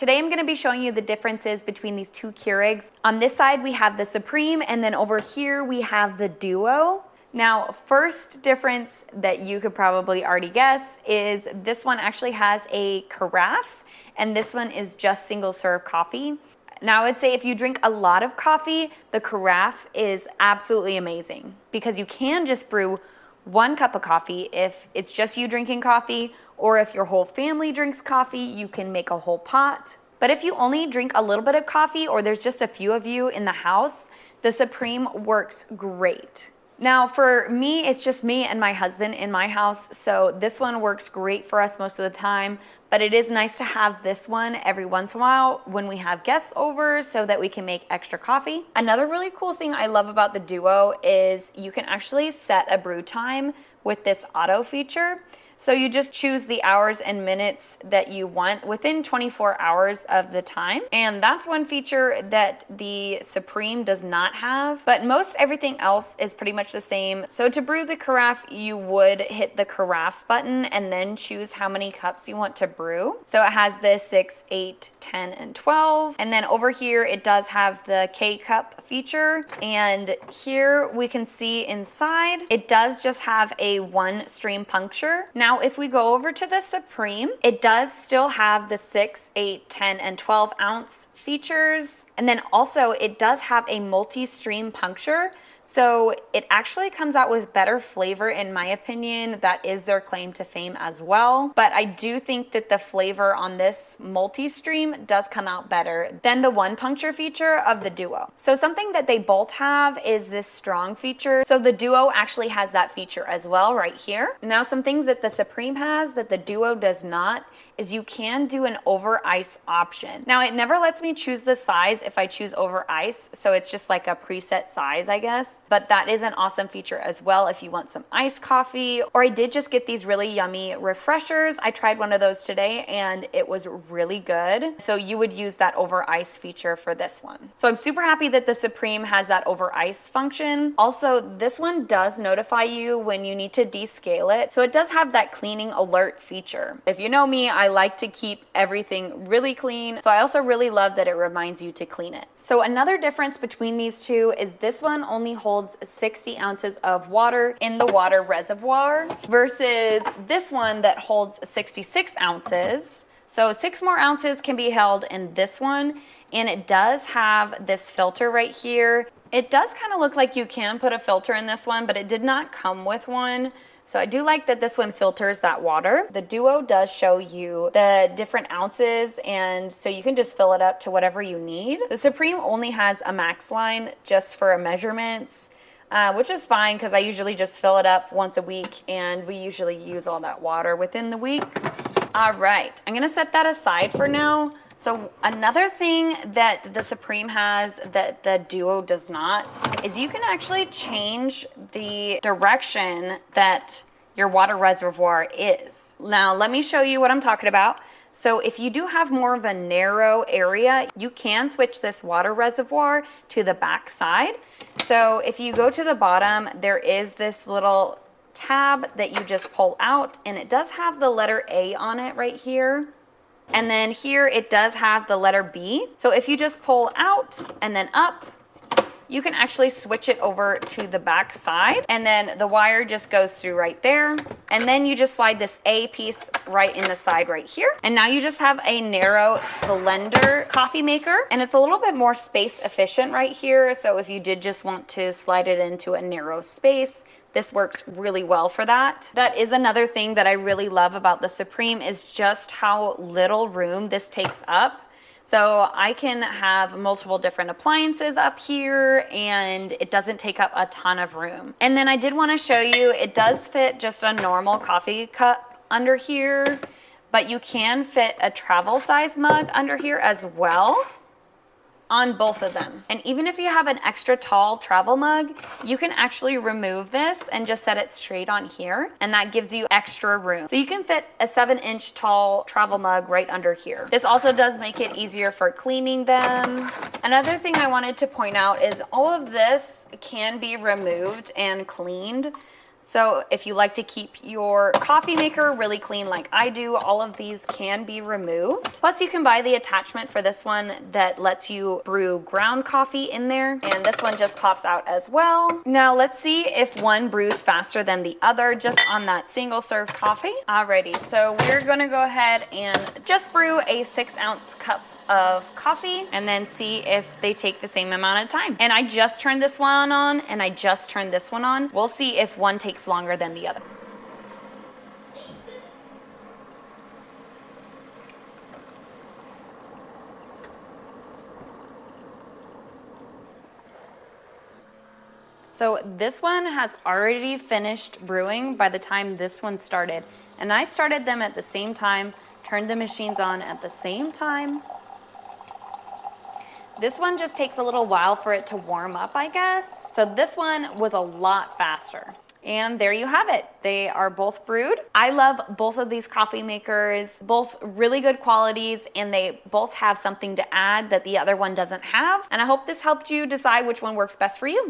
Today I'm going to be showing you the differences between these two Keurigs. On this side we have the Supreme, and then over here we have the Duo. Now, first difference that you could probably already guess is this one actually has a carafe, and this one is just single serve coffee. Now, I would say if you drink a lot of coffee, the carafe is absolutely amazing because you can just brew 1 cup of coffee if it's just you drinking coffee, or if your whole family drinks coffee, you can make a whole pot. But if you only drink a little bit of coffee, or there's just a few of you in the house, the Supreme works great. Now for me, it's just me and my husband in my house, so this one works great for us most of the time, but it is nice to have this one every once in a while when we have guests over so that we can make extra coffee. Another really cool thing I love about the Duo is you can actually set a brew time with this auto feature. So you just choose the hours and minutes that you want within 24 hours of the time. And that's one feature that the Supreme does not have, but most everything else is pretty much the same. So to brew the carafe, you would hit the carafe button and then choose how many cups you want to brew. So it has this 6, 8, 10, and 12. And then over here, it does have the K-cup feature. And here we can see inside, it does just have a 1-stream puncture. Now, if we go over to the Supreme, it does still have the 6, 8, 10, and 12 ounce features. And then also it does have a multi-stream puncture. So it actually comes out with better flavor, in my opinion. That is their claim to fame as well. But I do think that the flavor on this multi-stream does come out better than the 1 puncture feature of the Duo. So something that they both have is this strong feature. So the Duo actually has that feature as well right here. Now, some things that the Supreme has that the Duo does not is you can do an over ice option. Now, it never lets me choose the size if I choose over ice, so it's just like a preset size, I guess. But that is an awesome feature as well if you want some iced coffee. Or I did just get these really yummy refreshers. I tried one of those today and it was really good. So you would use that over ice feature for this one. So I'm super happy that the Supreme has that over ice function. Also, this one does notify you when you need to descale it. So it does have that cleaning alert feature. If you know me, I like to keep everything really clean. So I also really love that it reminds you to clean it. So another difference between these two is this one only holds 60 ounces of water in the water reservoir versus this one that holds 66 ounces. So 6 more ounces can be held in this one, and it does have this filter right here. It does kind of look like you can put a filter in this one, but it did not come with one. So I do like that this one filters that water. The Duo does show you the different ounces, and so you can just fill it up to whatever you need. The Supreme only has a max line just for measurements, which is fine because I usually just fill it up once a week, and we usually use all that water within the week. All right, I'm gonna set that aside for now. So another thing that the Supreme has that the Duo does not is you can actually change the direction that your water reservoir is. Now, let me show you what I'm talking about. So if you do have more of a narrow area, you can switch this water reservoir to the back side. So if you go to the bottom, there is this little tab that you just pull out, and it does have the letter A on it right here. And then here it does have the letter B. So if you just pull out and then up, you can actually switch it over to the back side, and then the wire just goes through right there. And then you just slide this A piece right in the side right here. And now you just have a narrow, slender coffee maker, and it's a little bit more space efficient right here. So if you did just want to slide it into a narrow space, this works really well for that. That is another thing that I really love about the Supreme is just how little room this takes up. So I can have multiple different appliances up here, and it doesn't take up a ton of room. And then I did want to show you, it does fit just a normal coffee cup under here, but you can fit a travel size mug under here as well on both of them. And even if you have an extra tall travel mug, you can actually remove this and just set it straight on here, and that gives you extra room. So you can fit a 7-inch tall travel mug right under here. This also does make it easier for cleaning them. Another thing I wanted to point out is all of this can be removed and cleaned. So if you like to keep your coffee maker really clean like I do, all of these can be removed. Plus you can buy the attachment for this one that lets you brew ground coffee in there. And this one just pops out as well. Now let's see if one brews faster than the other just on that single serve coffee. Alrighty, so we're gonna go ahead and just brew a 6-ounce cup of coffee and then see if they take the same amount of time. And I just turned this one on and I just turned this one on. We'll see if one takes longer than the other. So this one has already finished brewing by the time this one started. And I started them at the same time, turned the machines on at the same time. This one just takes a little while for it to warm up, I guess. So this one was a lot faster. And there you have it. They are both brewed. I love both of these coffee makers, both really good qualities, and they both have something to add that the other one doesn't have. And I hope this helped you decide which one works best for you.